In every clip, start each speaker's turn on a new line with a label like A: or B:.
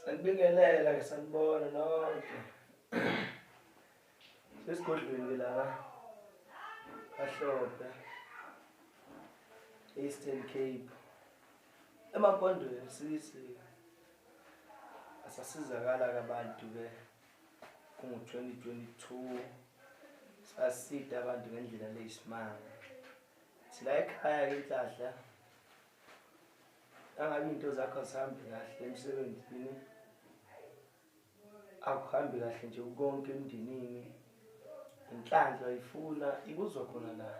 A: Sanibingelela ke sanibona nonke. Sesigodlweni la Hlophe Eastern Cape. Emapondweni sisi asasizakala kabantu ke kungu-2022 sasida abantu ngendlela leyisimanga. Sila ekhaya ke Inhlanhla. Angabe into zakho zihambi kahle emsebenzini. Akuhambi kahle nje konke emndenini. Inhlanhla ifuna ikuzwa khona la.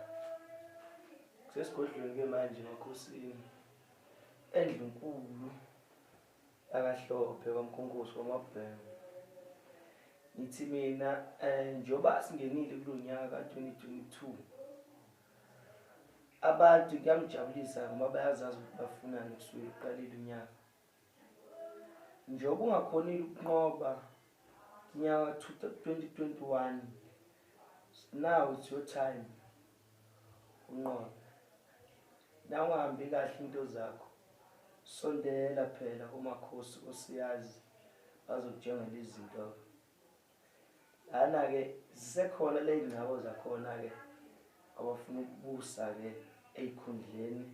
A: Sesigodlweni ke manje enkosini. Endlu enkulu akaHlophe kwamkhonkosi kwamabhengu. Ngithi mina njoba singenile kulonyaka ka-2022 abantu kuyamjabulisa ngoba bayazazi ukuthi bafunani kusuka eqalile unyaka. Njoba ungakhonile ukunqoba unyaka 2021, now it's your time unqobe. Na ungahambi kahle into zakho, sondela phela kumakhosi osiyazi bazokujengela izinto. Lana ke zisekhona le ngabo zakhona ke abafuna ukubusa ke ezikhundleni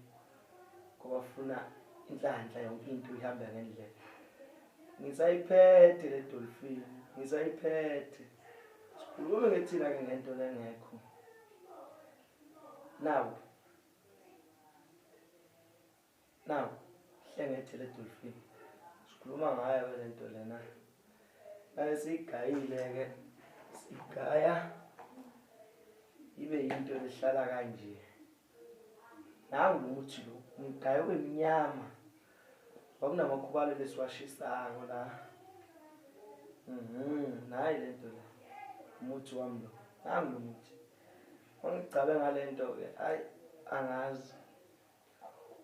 A: kubafuna Inhlanhla yonke into ihamba ngendlela. Ngisayiphethe le dolphin, ngisayiphethe. Sikhulume ngethina ke ngento lengekho. Now hlengethe le dolphin. Sikhuluma ngayo le nto lena. Asigayile ke sigaya ibe into lehlala kanje. Nangu umuthi lo ngigaya kweminyama. Kwakunamakhuba lesiwashisayo la. Nayi le nto la. Umuthi wami lo. Nangu lo muthi. Wangicabe ngale nto ke hayi angazi.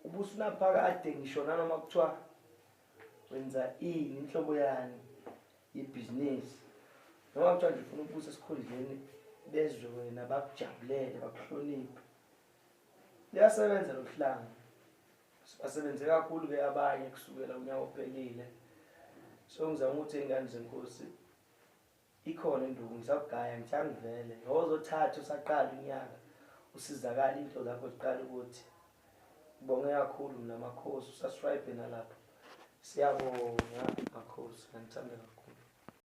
A: Ubusuna phakade ngisho nanoma kuthiwa wenza ini inhlobo yani ibhizinisi. Noma kuthiwa nje ufuna ukubusa esikhundleni bezwe wena bakujabulele bakuhloniphe. Liyasebenza lo hlanga. Basebenze kakhulu ke abanye kusukela unyaka ophelile. So ngizama ukuthi ingane zenkosi ikhona induku ngisakugaya ngithangivele. Ngozothatha usaqala unyaka usizakala into zakho ziqala ukuthi bonge kakhulu namakhosi usasribe nalapha. Siyabonga makhosi ngithanda kakhulu.